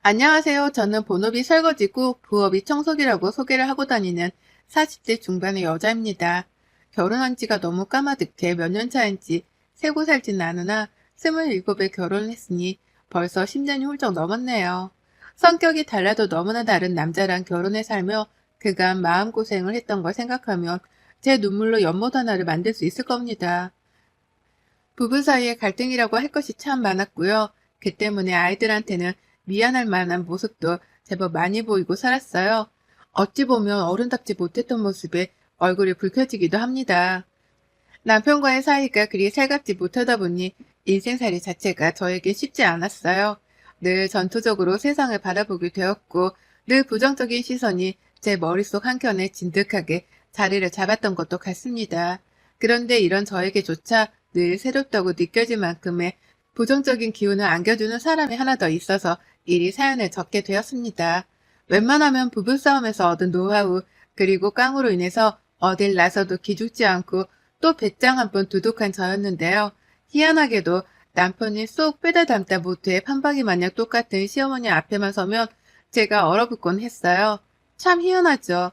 안녕하세요. 저는 본업이 설거지고 부업이 청소기라고 소개를 하고 다니는 40대 중반의 여자입니다. 결혼한 지가 너무 까마득해 몇 년 차인지 세고 살진 않으나 27에 결혼을 했으니 벌써 10년이 훌쩍 넘었네요. 성격이 달라도 너무나 다른 남자랑 결혼해 살며 그간 마음고생을 했던 걸 생각하면 제 눈물로 연못 하나를 만들 수 있을 겁니다. 부부 사이에 갈등이라고 할 것이 참 많았고요. 그 때문에 아이들한테는 미안할 만한 모습도 제법 많이 보이고 살았어요. 어찌 보면 어른답지 못했던 모습에 얼굴이 붉혀지기도 합니다. 남편과의 사이가 그리 살갑지 못하다 보니 인생살이 자체가 저에게 쉽지 않았어요. 늘 전투적으로 세상을 바라보게 되었고 늘 부정적인 시선이 제 머릿속 한켠에 진득하게 자리를 잡았던 것도 같습니다. 그런데 이런 저에게조차 늘 새롭다고 느껴질 만큼의 부정적인 기운을 안겨주는 사람이 하나 더 있어서 일이 사연을 적게 되었습니다. 웬만하면 부부싸움에서 얻은 노하우 그리고 깡으로 인해서 어딜 나서도 기죽지 않고 또 배짱 한 번 두둑한 저였는데요. 희한하게도 남편이 쏙 빼다 담다 못해 판박이 마냥 똑같은 시어머니 앞에만 서면 제가 얼어붙곤 했어요. 참 희한하죠.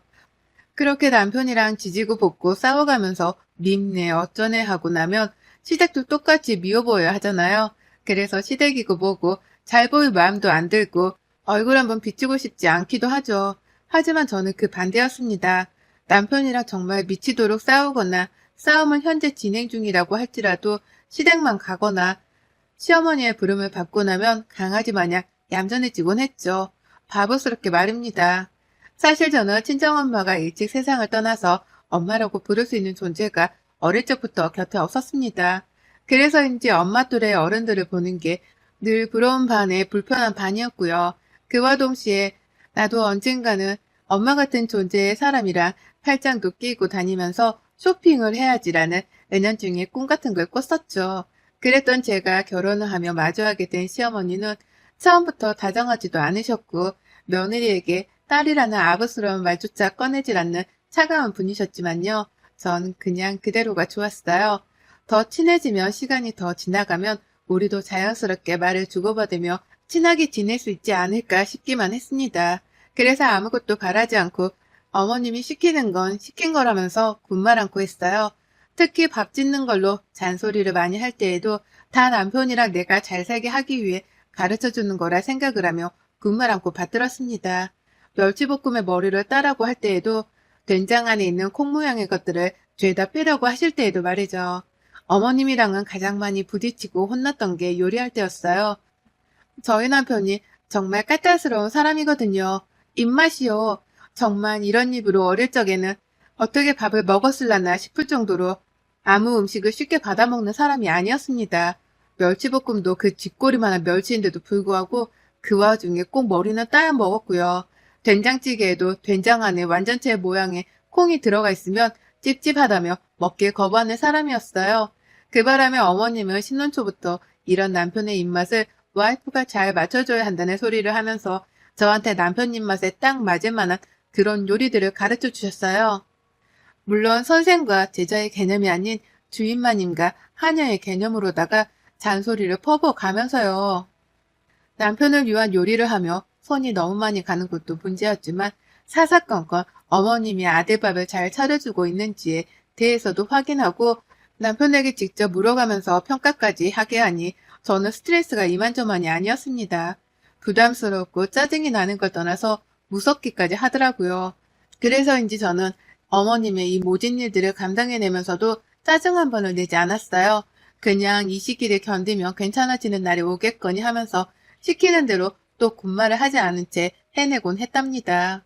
그렇게 남편이랑 지지고 볶고 싸워가면서 밉네 어쩌네 하고 나면 시댁도 똑같이 미워 보여야 하잖아요. 그래서 시댁이고 뭐고 잘 보일 마음도 안 들고 얼굴 한번 비추고 싶지 않기도 하죠. 하지만 저는 그 반대였습니다. 남편이랑 정말 미치도록 싸우거나 싸움은 현재 진행 중이라고 할지라도 시댁만 가거나 시어머니의 부름을 받고 나면 강아지 마냥 얌전해지곤 했죠. 바보스럽게 말입니다. 사실 저는 친정엄마가 일찍 세상을 떠나서 엄마라고 부를 수 있는 존재가 어릴 적부터 곁에 없었습니다. 그래서인지 엄마 또래 어른들을 보는 게 늘 부러운 반에 불편한 반이었고요. 그와 동시에 나도 언젠가는 엄마 같은 존재의 사람이랑 팔짱도 끼고 다니면서 쇼핑을 해야지라는 은연중에 꿈 같은 걸 꿨었죠. 그랬던 제가 결혼을 하며 마주하게 된 시어머니는 처음부터 다정하지도 않으셨고 며느리에게 딸이라는 아부스러운 말조차 꺼내질 않는 차가운 분이셨지만요. 전 그냥 그대로가 좋았어요. 더 친해지면 시간이 더 지나가면 우리도 자연스럽게 말을 주고받으며 친하게 지낼 수 있지 않을까 싶기만 했습니다. 그래서 아무것도 바라지 않고 어머님이 시키는 건 시킨 거라면서 군말 않고 했어요. 특히 밥 짓는 걸로 잔소리를 많이 할 때에도 다 남편이랑 내가 잘 살게 하기 위해 가르쳐 주는 거라 생각을 하며 군말 않고 받들었습니다. 멸치볶음에 머리를 따라고 할 때에도 된장 안에 있는 콩 모양의 것들을 죄다 빼려고 하실 때에도 말이죠. 어머님이랑은 가장 많이 부딪히고 혼났던 게 요리할 때였어요. 저희 남편이 정말 까탈스러운 사람이거든요. 입맛이요. 정말 이런 입으로 어릴 적에는 어떻게 밥을 먹었을라나 싶을 정도로 아무 음식을 쉽게 받아먹는 사람이 아니었습니다. 멸치볶음도 그 쥐꼬리만한 멸치인데도 불구하고 그 와중에 꼭 머리는 따야 먹었고요. 된장찌개에도 된장 안에 완전체 모양의 콩이 들어가 있으면 찝찝하다며 먹길 거부하는 사람이었어요. 그 바람에 어머님은 신혼 초부터 이런 남편의 입맛을 와이프가 잘 맞춰줘야 한다는 소리를 하면서 저한테 남편 입맛에 딱 맞을 만한 그런 요리들을 가르쳐 주셨어요. 물론 선생과 제자의 개념이 아닌 주인마님과 하녀의 개념으로다가 잔소리를 퍼부어가면서요. 남편을 위한 요리를 하며 손이 너무 많이 가는 것도 문제였지만 사사건건 어머님이 아들밥을 잘 차려주고 있는지에 대해서도 확인하고 남편에게 직접 물어가면서 평가까지 하게 하니 저는 스트레스가 이만저만이 아니었습니다. 부담스럽고 짜증이 나는 걸 떠나서 무섭기까지 하더라고요. 그래서인지 저는 어머님의 이 모진 일들을 감당해내면서도 짜증 한 번을 내지 않았어요. 그냥 이 시기를 견디면 괜찮아지는 날이 오겠거니 하면서 시키는 대로 또 군말을 하지 않은 채 해내곤 했답니다.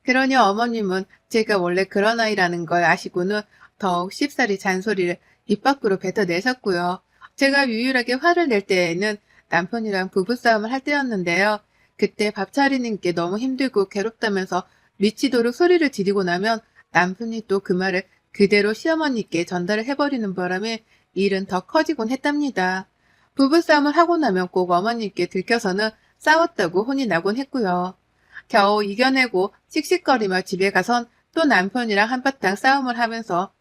그러니 어머님은 제가 원래 그런 아이라는 걸 아시고는 더욱 쉽사리 잔소리를 입 밖으로 뱉어내셨고요. 제가 유일하게 화를 낼 때에는 남편이랑 부부싸움을 할 때였는데요. 그때 밥 차리는 게 너무 힘들고 괴롭다면서 미치도록 소리를 지르고 나면 남편이 또 그 말을 그대로 시어머니께 전달을 해버리는 바람에 일은 더 커지곤 했답니다. 부부싸움을 하고 나면 꼭 어머니께 들켜서는 싸웠다고 혼이 나곤 했고요. 겨우 이겨내고 씩씩거리며 집에 가선 또 남편이랑 한바탕 싸움을 하면서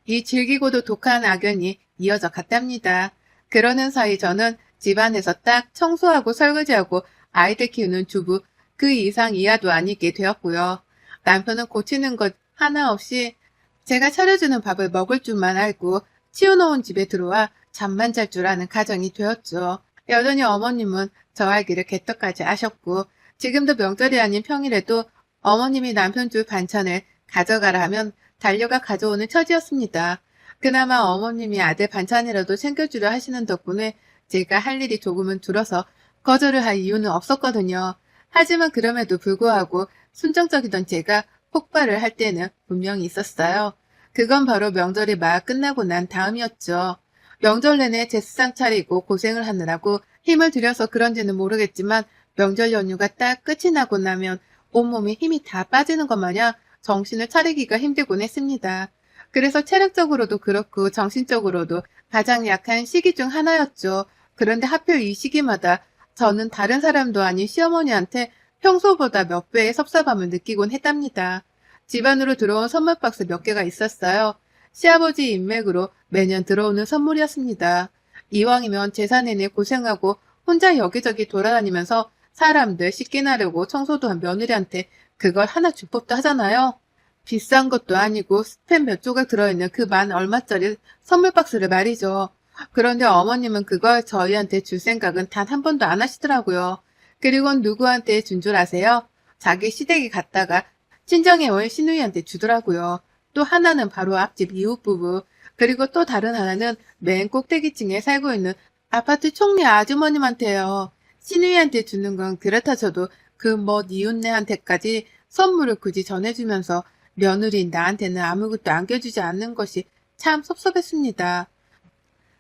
이 질기고도 독한 악연이 이어져 갔답니다. 그러는 사이 저는 집안에서 딱 청소하고 설거지하고 아이들 키우는 주부 그 이상 이하도 아니게 되었고요. 남편은 고치는 것 하나 없이 제가 차려주는 밥을 먹을 줄만 알고 치워놓은 집에 들어와 잠만 잘 줄 아는 가정이 되었죠. 여전히 어머님은 저 알기를 개떡까지 아셨고 지금도 명절이 아닌 평일에도 어머님이 남편 줄 반찬을 가져가라 하면 달려가 가져오는 처지였습니다. 그나마 어머님이 아들 반찬이라도 챙겨주려 하시는 덕분에 제가 할 일이 조금은 줄어서 거절을 할 이유는 없었거든요. 하지만 그럼에도 불구하고 순정적이던 제가 폭발을 할 때는 분명히 있었어요. 그건 바로 명절이 막 끝나고 난 다음이었죠. 명절 내내 제사상 차리고 고생을 하느라고 힘을 들여서 그런지는 모르겠지만 명절 연휴가 딱 끝이 나고 나면 온몸에 힘이 다 빠지는 것 마냥 정신을 차리기가 힘들곤 했습니다. 그래서 체력적으로도 그렇고 정신적으로도 가장 약한 시기 중 하나였죠. 그런데 하필 이 시기마다 저는 다른 사람도 아닌 시어머니한테 평소보다 몇 배의 섭섭함을 느끼곤 했답니다. 집안으로 들어온 선물 박스 몇 개가 있었어요. 시아버지 인맥으로 매년 들어오는 선물이었습니다. 이왕이면 제사 내내 고생하고 혼자 여기저기 돌아다니면서 사람들 씻긴 하려고 청소도 한 며느리한테 그걸 하나 줄 법도 하잖아요. 비싼 것도 아니고 스팸 몇 조각 들어있는 그 만 얼마짜리 선물 박스를 말이죠. 그런데 어머님은 그걸 저희한테 줄 생각은 단 한 번도 안 하시더라고요. 그리고 누구한테 준 줄 아세요? 자기 시댁에 갔다가 친정에 온 시누이한테 주더라고요. 또 하나는 바로 앞집 이웃부부, 그리고 또 다른 하나는 맨 꼭대기층에 살고 있는 아파트 총리 아주머님한테요. 시누이한테 주는 건 그렇다 쳐도 그 멋 이웃네한테까지 선물을 굳이 전해주면서 며느리인 나한테는 아무것도 안겨주지 않는 것이 참 섭섭했습니다.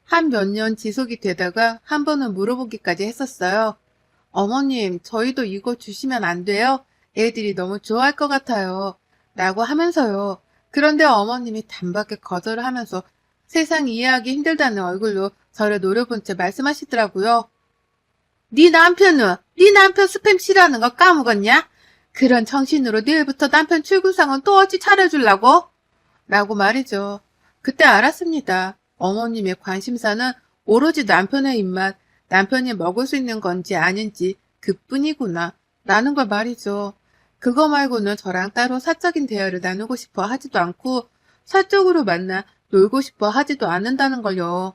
한 몇 년 지속이 되다가 한 번은 물어보기까지 했었어요. 어머님, 저희도 이거 주시면 안 돼요? 애들이 너무 좋아할 것 같아요. 라고 하면서요. 그런데 어머님이 단박에 거절을 하면서 세상 이해하기 힘들다는 얼굴로 저를 노려본 채 말씀하시더라고요. 네 남편 스팸 싫어하는 거 까먹었냐? 그런 정신으로 내일부터 남편 출근상은 또 어찌 차려주려고? 라고 말이죠. 그때 알았습니다. 어머님의 관심사는 오로지 남편의 입맛, 남편이 먹을 수 있는 건지 아닌지 그뿐이구나 라는 걸 말이죠. 그거 말고는 저랑 따로 사적인 대화를 나누고 싶어 하지도 않고 사적으로 만나 놀고 싶어 하지도 않는다는 걸요.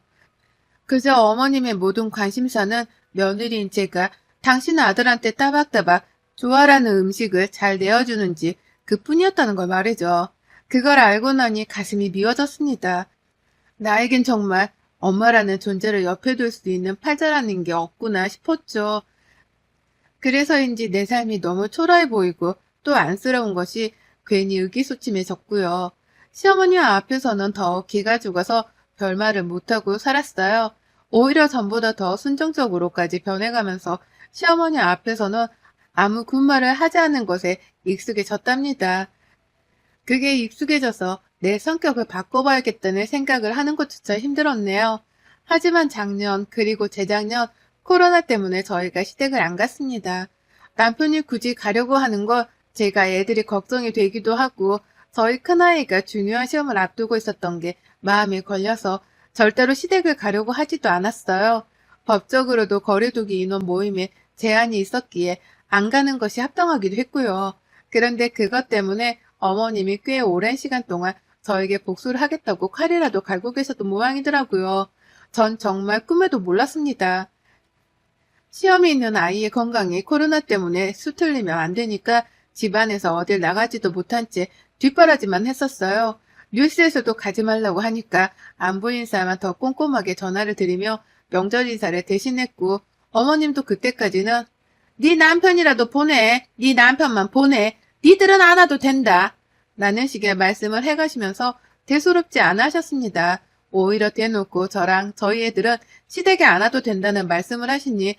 그저 어머님의 모든 관심사는 며느리인 제가 당신 아들한테 따박따박 좋아라는 음식을 잘 내어주는지 그뿐이었다는 걸 말이죠. 그걸 알고 나니 가슴이 미워졌습니다. 나에겐 정말 엄마라는 존재를 옆에 둘 수 있는 팔자라는 게 없구나 싶었죠. 그래서인지 내 삶이 너무 초라해 보이고 또 안쓰러운 것이 괜히 의기소침해졌고요. 시어머니 앞에서는 더 기가 죽어서 별말을 못하고 살았어요. 오히려 전보다 더 순정적으로까지 변해가면서 시어머니 앞에서는 아무 군말을 하지 않는 것에 익숙해졌답니다. 그게 익숙해져서 내 성격을 바꿔봐야겠다는 생각을 하는 것조차 힘들었네요. 하지만 작년 그리고 재작년 코로나 때문에 저희가 시댁을 안 갔습니다. 남편이 굳이 가려고 하는 걸 제가 애들이 걱정이 되기도 하고 저희 큰아이가 중요한 시험을 앞두고 있었던 게 마음에 걸려서 절대로 시댁을 가려고 하지도 않았어요. 법적으로도 거리두기 인원 모임에 제한이 있었기에 안 가는 것이 합당하기도 했고요. 그런데 그것 때문에 어머님이 꽤 오랜 시간 동안 저에게 복수를 하겠다고 칼이라도 갈고 계셨던 모양이더라고요. 전 정말 꿈에도 몰랐습니다. 시험이 있는 아이의 건강이 코로나 때문에 수틀리면 안 되니까 집안에서 어딜 나가지도 못한 채 뒷바라지만 했었어요. 뉴스에서도 가지 말라고 하니까 안부 인사만 더 꼼꼼하게 전화를 드리며 명절 인사를 대신했고 어머님도 그때까지는 네 남편이라도 보내. 네 남편만 보내. 니들은 안 와도 된다. 라는 식의 말씀을 해가시면서 대수롭지 않아 하셨습니다. 오히려 대놓고 저랑 저희 애들은 시댁에 안 와도 된다는 말씀을 하시니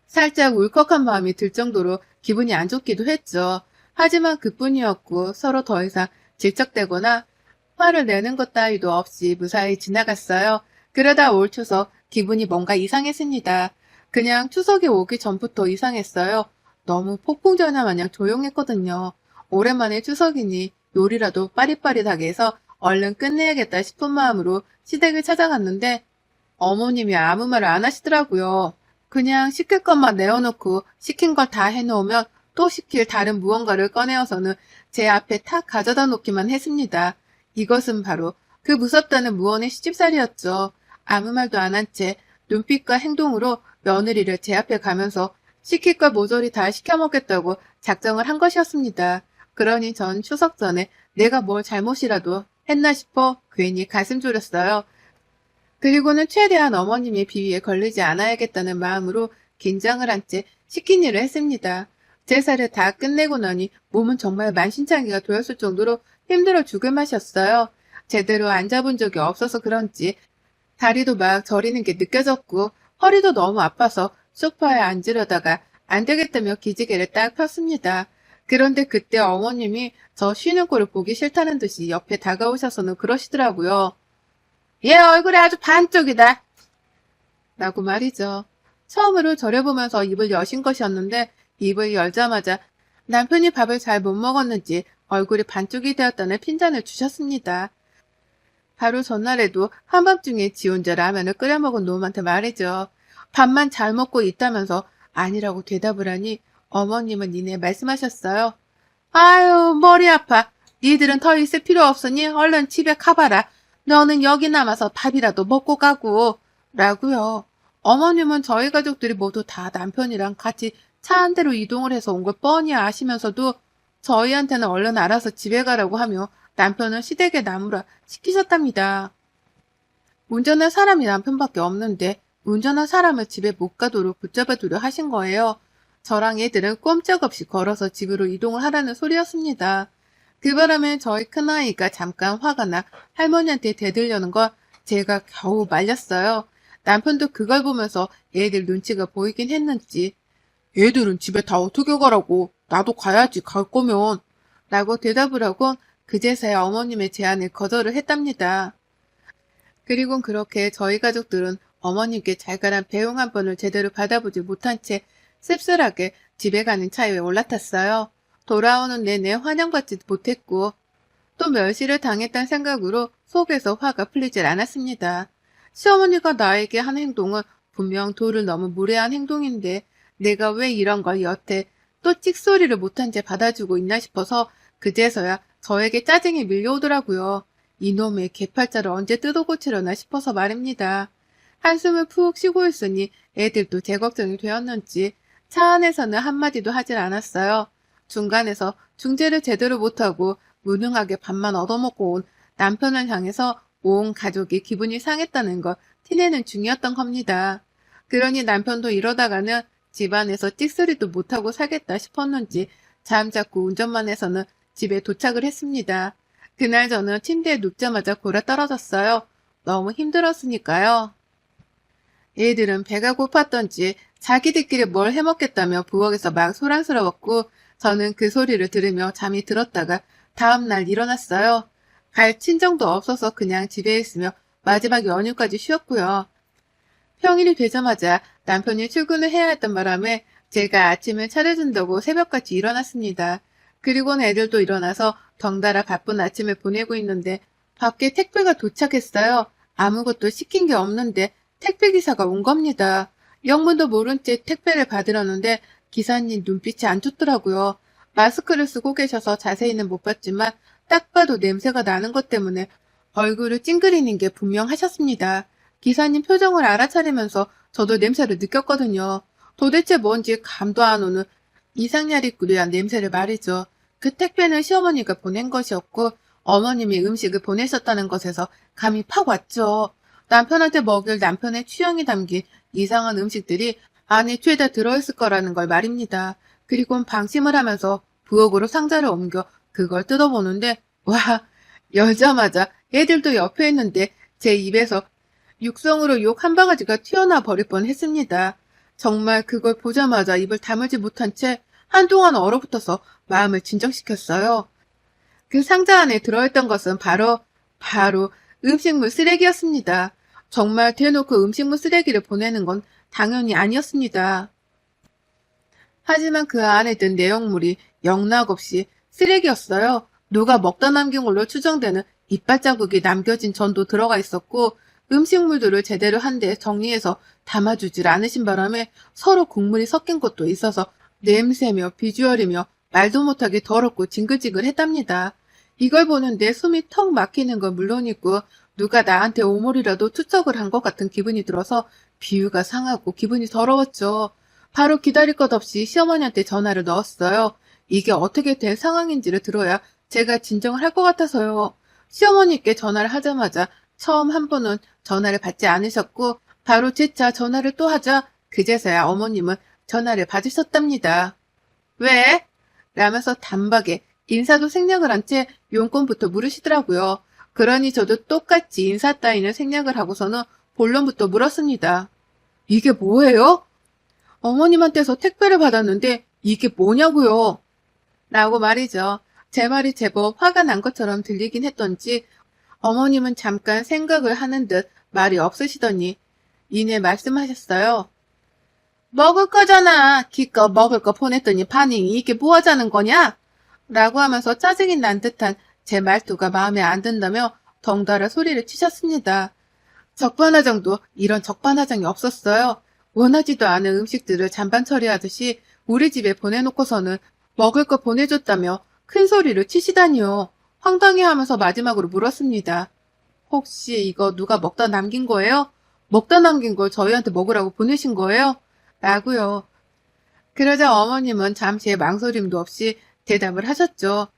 살짝 울컥한 마음이 들 정도로 기분이 안 좋기도 했죠. 하지만 그뿐이었고 서로 더 이상 질척대거나 화를 내는 것 따위도 없이 무사히 지나갔어요. 그러다 올 추석 기분이 뭔가 이상했습니다. 그냥 추석이 오기 전부터 이상했어요. 너무 폭풍전야 마냥 조용했거든요. 오랜만에 추석이니 요리라도 빠릿빠릿하게 해서 얼른 끝내야겠다 싶은 마음으로 시댁을 찾아갔는데 어머님이 아무 말을 안 하시더라고요. 그냥 시킬 것만 내어놓고 시킨 걸 다 해놓으면 또 시킬 다른 무언가를 꺼내어서는 제 앞에 탁 가져다 놓기만 했습니다. 이것은 바로 그 무섭다는 무언의 시집살이였죠. 아무 말도 안 한 채 눈빛과 행동으로 며느리를 제 앞에 가면서 시킬 걸 모조리 다 시켜 먹겠다고 작정을 한 것이었습니다. 그러니 전 추석 전에 내가 뭘 잘못이라도 했나 싶어 괜히 가슴 졸였어요. 그리고는 최대한 어머님의 비위에 걸리지 않아야겠다는 마음으로 긴장을 한 채 시킨 일을 했습니다. 제사를 다 끝내고 나니 몸은 정말 만신창이가 되었을 정도로 힘들어 죽을 맛이었어요. 제대로 앉아본 적이 없어서 그런지 다리도 막 저리는 게 느껴졌고 허리도 너무 아파서 소파에 앉으려다가 안 되겠다며 기지개를 딱 폈습니다. 그런데 그때 어머님이 저 쉬는 꼴을 보기 싫다는 듯이 옆에 다가오셔서는 그러시더라고요. 얘 얼굴이 아주 반쪽이다. 라고 말이죠. 처음으로 저를 보면서 입을 여신 것이었는데 입을 열자마자 남편이 밥을 잘 못 먹었는지 얼굴이 반쪽이 되었다는 핀잔을 주셨습니다. 바로 전날에도 한밤중에 지 혼자 라면을 끓여 먹은 놈한테 말이죠. 밥만 잘 먹고 있다면서 아니라고 대답을 하니 어머님은 이내 말씀하셨어요. 아유 머리 아파. 니들은 더 있을 필요 없으니 얼른 집에 가봐라. 너는 여기 남아서 밥이라도 먹고 가고. 라고요. 어머님은 저희 가족들이 모두 다 남편이랑 같이 차 한 대로 이동을 해서 온 걸 뻔히 아시면서도 저희한테는 얼른 알아서 집에 가라고 하며 남편은 시댁에 나무라 시키셨답니다. 운전할 사람이 남편밖에 없는데 운전한 사람을 집에 못 가도록 붙잡아두려 하신 거예요. 저랑 애들은 꼼짝없이 걸어서 집으로 이동을 하라는 소리였습니다. 그 바람에 저희 큰아이가 잠깐 화가 나 할머니한테 대들려는 걸 제가 겨우 말렸어요. 남편도 그걸 보면서 애들 눈치가 보이긴 했는지 애들은 집에 다 어떻게 가라고 나도 가야지 갈 거면 라고 대답을 하곤 그제서야 어머님의 제안을 거절을 했답니다. 그리곤 그렇게 저희 가족들은 어머님께 잘 가란 배웅 한 번을 제대로 받아보지 못한 채 씁쓸하게 집에 가는 차에 올라탔어요. 돌아오는 내내 환영받지 못했고 또 멸시를 당했다는 생각으로 속에서 화가 풀리질 않았습니다. 시어머니가 나에게 한 행동은 분명 도를 너무 무례한 행동인데 내가 왜 이런 걸 여태 또 찍소리를 못한 채 받아주고 있나 싶어서 그제서야 저에게 짜증이 밀려오더라고요. 이놈의 개팔자를 언제 뜯어고치려나 싶어서 말입니다. 한숨을 푹 쉬고 있으니 애들도 제 걱정이 되었는지 차 안에서는 한마디도 하질 않았어요. 중간에서 중재를 제대로 못하고 무능하게 밥만 얻어먹고 온 남편을 향해서 온 가족이 기분이 상했다는 걸 티내는 중이었던 겁니다. 그러니 남편도 이러다가는 집안에서 찍소리도 못하고 살겠다 싶었는지 잠자코 운전만 해서는 집에 도착을 했습니다. 그날 저는 침대에 눕자마자 골아 떨어졌어요. 너무 힘들었으니까요. 애들은 배가 고팠던지 자기들끼리 뭘 해먹겠다며 부엌에서 막 소란스러웠고 저는 그 소리를 들으며 잠이 들었다가 다음날 일어났어요. 갈 친정도 없어서 그냥 집에 있으며 마지막 연휴까지 쉬었고요. 평일이 되자마자 남편이 출근을 해야 했던 바람에 제가 아침을 차려준다고 새벽같이 일어났습니다. 그리고는 애들도 일어나서 덩달아 바쁜 아침을 보내고 있는데 밖에 택배가 도착했어요. 아무것도 시킨 게 없는데 택배기사가 온 겁니다. 영문도 모른 채 택배를 받으려는데 기사님 눈빛이 안 좋더라고요. 마스크를 쓰고 계셔서 자세히는 못 봤지만 딱 봐도 냄새가 나는 것 때문에 얼굴을 찡그리는 게 분명하셨습니다. 기사님 표정을 알아차리면서 저도 냄새를 느꼈거든요. 도대체 뭔지 감도 안 오는 이상야리꾸리한 냄새를 말이죠. 그 택배는 시어머니가 보낸 것이었고 어머님이 음식을 보내셨다는 것에서 감이 팍 왔죠. 남편한테 먹일 남편의 취향이 담긴 이상한 음식들이 안에 죄다 들어있을 거라는 걸 말입니다. 그리곤 방심을 하면서 부엌으로 상자를 옮겨 그걸 뜯어보는데 와, 열자마자 애들도 옆에 있는데 제 입에서 육성으로 욕 한 바가지가 튀어나와 버릴 뻔했습니다. 정말 그걸 보자마자 입을 다물지 못한 채 한동안 얼어붙어서 마음을 진정시켰어요. 그 상자 안에 들어있던 것은 바로 음식물 쓰레기였습니다. 정말 대놓고 음식물 쓰레기를 보내는 건 당연히 아니었습니다. 하지만 그 안에 든 내용물이 영락없이 쓰레기였어요. 누가 먹다 남긴 걸로 추정되는 이빨 자국이 남겨진 전도 들어가 있었고 음식물들을 제대로 한 데 정리해서 담아주질 않으신 바람에 서로 국물이 섞인 것도 있어서 냄새며 비주얼이며 말도 못하게 더럽고 징글징글했답니다. 이걸 보는데 숨이 턱 막히는 건 물론이고 누가 나한테 오물이라도 투척을 한 것 같은 기분이 들어서 비위가 상하고 기분이 더러웠죠. 바로 기다릴 것 없이 시어머니한테 전화를 넣었어요. 이게 어떻게 된 상황인지를 들어야 제가 진정을 할 것 같아서요. 시어머니께 전화를 하자마자 처음 한 번은 전화를 받지 않으셨고 바로 재차 전화를 또 하자 그제서야 어머님은 전화를 받으셨답니다. 왜? 라면서 단박에 인사도 생략을 한 채 용건부터 물으시더라고요. 그러니 저도 똑같이 인사 따위는 생략을 하고서는 본론부터 물었습니다. 이게 뭐예요? 어머님한테서 택배를 받았는데 이게 뭐냐고요? 라고 말이죠. 제 말이 제법 화가 난 것처럼 들리긴 했던지 어머님은 잠깐 생각을 하는 듯 말이 없으시더니 이내 말씀하셨어요. 먹을 거잖아. 기껏 먹을 거 보냈더니 반응이 이게 뭐 하자는 거냐? 라고 하면서 짜증이 난 듯한 제 말투가 마음에 안 든다며 덩달아 소리를 치셨습니다. 적반하장도 이런 적반하장이 없었어요. 원하지도 않은 음식들을 잔반 처리하듯이 우리 집에 보내놓고서는 먹을 거 보내줬다며 큰 소리를 치시다니요. 황당해하면서 마지막으로 물었습니다. 혹시 이거 누가 먹다 남긴 거예요? 먹다 남긴 걸 저희한테 먹으라고 보내신 거예요? 라고요. 그러자 어머님은 잠시의 망설임도 없이 대답을 하셨죠.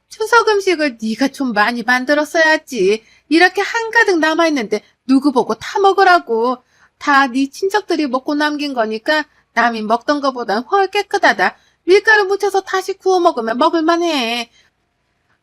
추석 음식을 네가 좀 많이 만들었어야지. 이렇게 한가득 남아있는데 누구 보고 다 먹으라고. 다 네 친척들이 먹고 남긴 거니까 남이 먹던 거보단 훨 깨끗하다. 밀가루 묻혀서 다시 구워 먹으면 먹을만해.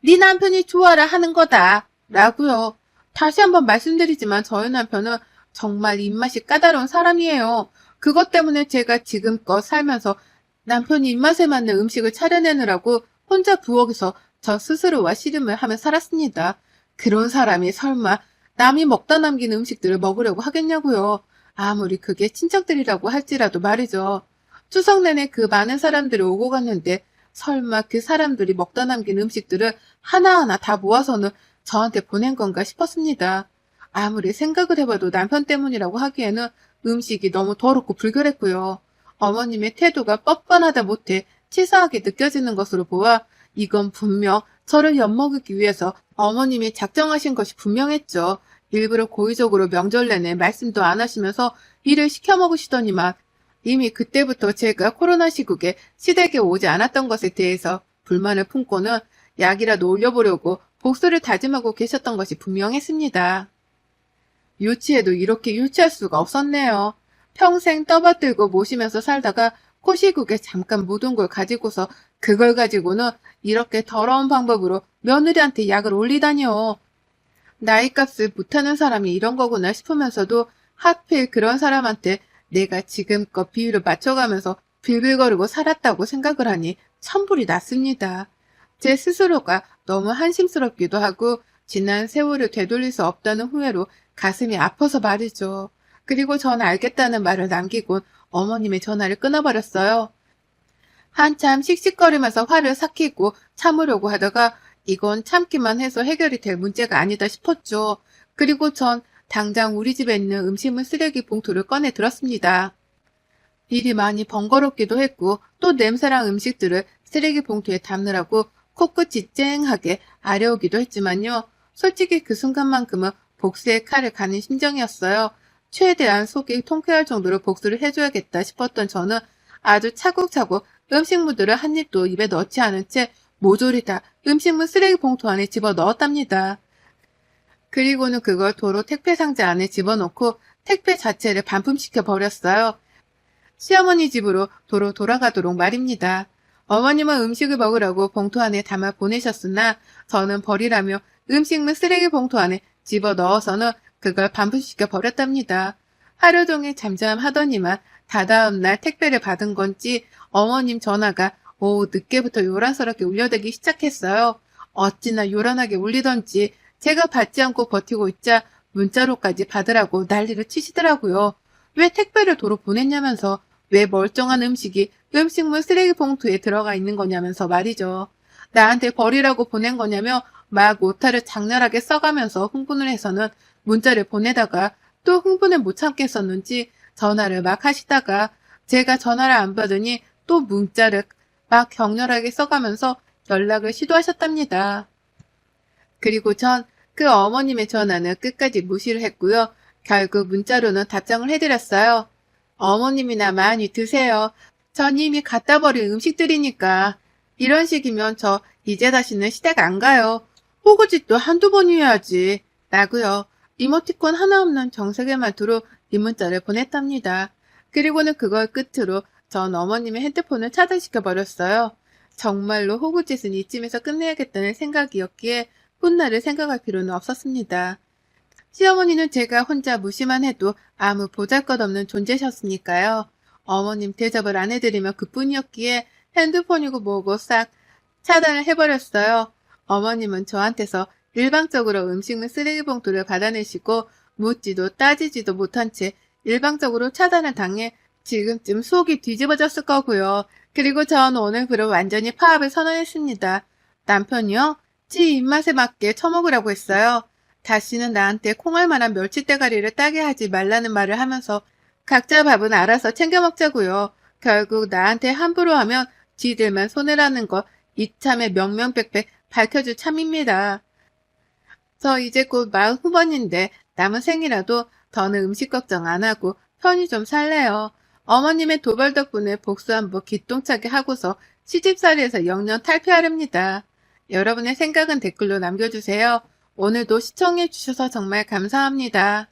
네 남편이 좋아라 하는 거다. 라고요. 다시 한번 말씀드리지만 저희 남편은 정말 입맛이 까다로운 사람이에요. 그것 때문에 제가 지금껏 살면서 남편이 입맛에 맞는 음식을 차려내느라고 혼자 부엌에서 저 스스로와 씨름을 하며 살았습니다. 그런 사람이 설마 남이 먹다 남긴 음식들을 먹으려고 하겠냐고요. 아무리 그게 친척들이라고 할지라도 말이죠. 추석 내내 그 많은 사람들이 오고 갔는데 설마 그 사람들이 먹다 남긴 음식들을 하나하나 다 모아서는 저한테 보낸 건가 싶었습니다. 아무리 생각을 해봐도 남편 때문이라고 하기에는 음식이 너무 더럽고 불결했고요. 어머님의 태도가 뻔뻔하다 못해 치사하게 느껴지는 것으로 보아 이건 분명 저를 엿먹이기 위해서 어머님이 작정하신 것이 분명했죠. 일부러 고의적으로 명절 내내 말씀도 안 하시면서 일을 시켜 먹으시더니만 이미 그때부터 제가 코로나 시국에 시댁에 오지 않았던 것에 대해서 불만을 품고는 약이라도 올려보려고 복수를 다짐하고 계셨던 것이 분명했습니다. 유치해도 이렇게 유치할 수가 없었네요. 평생 떠받들고 모시면서 살다가 코시국에 잠깐 묻은 걸 가지고서 그걸 가지고는 이렇게 더러운 방법으로 며느리한테 약을 올리다니요. 나이값을 못하는 사람이 이런 거구나 싶으면서도 하필 그런 사람한테 내가 지금껏 비위를 맞춰가면서 빌빌거리고 살았다고 생각을 하니 천불이 났습니다. 제 스스로가 너무 한심스럽기도 하고 지난 세월을 되돌릴 수 없다는 후회로 가슴이 아파서 말이죠. 그리고 전 알겠다는 말을 남기곤 어머님의 전화를 끊어버렸어요. 한참 씩씩거리면서 화를 삭히고 참으려고 하다가 이건 참기만 해서 해결이 될 문제가 아니다 싶었죠. 그리고 전 당장 우리 집에 있는 음식물 쓰레기 봉투를 꺼내 들었습니다. 일이 많이 번거롭기도 했고 또 냄새랑 음식들을 쓰레기 봉투에 담느라고 코끝이 쨍하게 아려오기도 했지만요. 솔직히 그 순간만큼은 복수의 칼을 가는 심정이었어요. 최대한 속이 통쾌할 정도로 복수를 해줘야겠다 싶었던 저는 아주 차곡차곡 음식물들을 한 입도 입에 넣지 않은 채 모조리 다 음식물 쓰레기 봉투 안에 집어 넣었답니다. 그리고는 그걸 도로 택배 상자 안에 집어넣고 택배 자체를 반품시켜 버렸어요. 시어머니 집으로 도로 돌아가도록 말입니다. 어머님은 음식을 먹으라고 봉투 안에 담아 보내셨으나 저는 버리라며 음식물 쓰레기 봉투 안에 집어 넣어서는 그걸 반품시켜 버렸답니다. 하루 종일 잠잠하더니만 다다음 날 택배를 받은 건지 어머님 전화가 오후 늦게부터 요란스럽게 울려대기 시작했어요. 어찌나 요란하게 울리던지 제가 받지 않고 버티고 있자 문자로까지 받으라고 난리를 치시더라고요. 왜 택배를 도로 보냈냐면서 왜 멀쩡한 음식이 음식물 쓰레기 봉투에 들어가 있는 거냐면서 말이죠. 나한테 버리라고 보낸 거냐며 막 오타를 장렬하게 써가면서 흥분을 해서는 문자를 보내다가 또 흥분을 못 참겠었는지 전화를 막 하시다가 제가 전화를 안 받으니 또 문자를 막 격렬하게 써가면서 연락을 시도하셨답니다. 그리고 전 그 어머님의 전화는 끝까지 무시를 했고요. 결국 문자로는 답장을 해드렸어요. 어머님이나 많이 드세요. 전 이미 갖다 버린 음식들이니까. 이런 식이면 저 이제 다시는 시댁 안 가요. 호구짓도 한두 번이어야지. 라고요. 이모티콘 하나 없는 정색의 말투로 이 문자를 보냈답니다. 그리고는 그걸 끝으로 전 어머님의 핸드폰을 차단시켜버렸어요. 정말로 호구짓은 이쯤에서 끝내야겠다는 생각이었기에 훗날을 생각할 필요는 없었습니다. 시어머니는 제가 혼자 무시만 해도 아무 보잘것없는 존재셨으니까요. 어머님 대접을 안 해드리면 그뿐이었기에 핸드폰이고 뭐고 싹 차단을 해버렸어요. 어머님은 저한테서 일방적으로 음식물 쓰레기 봉투를 받아내시고 묻지도 따지지도 못한 채 일방적으로 차단을 당해 지금쯤 속이 뒤집어졌을 거고요. 그리고 전 오늘부로 완전히 파업을 선언했습니다. 남편이요? 지 입맛에 맞게 처먹으라고 했어요. 다시는 나한테 콩알 만한 멸치대가리를 따게 하지 말라는 말을 하면서 각자 밥은 알아서 챙겨 먹자고요. 결국 나한테 함부로 하면 지들만 손해라는 거 이참에 명명백백 밝혀줄 참입니다. 저 이제 곧 40후반인데 남은 생이라도 더는 음식 걱정 안 하고 편히 좀 살래요. 어머님의 도발 덕분에 복수 한번 기똥차게 하고서 시집살이에서 영영 탈피하렵니다. 여러분의 생각은 댓글로 남겨주세요. 오늘도 시청해주셔서 정말 감사합니다.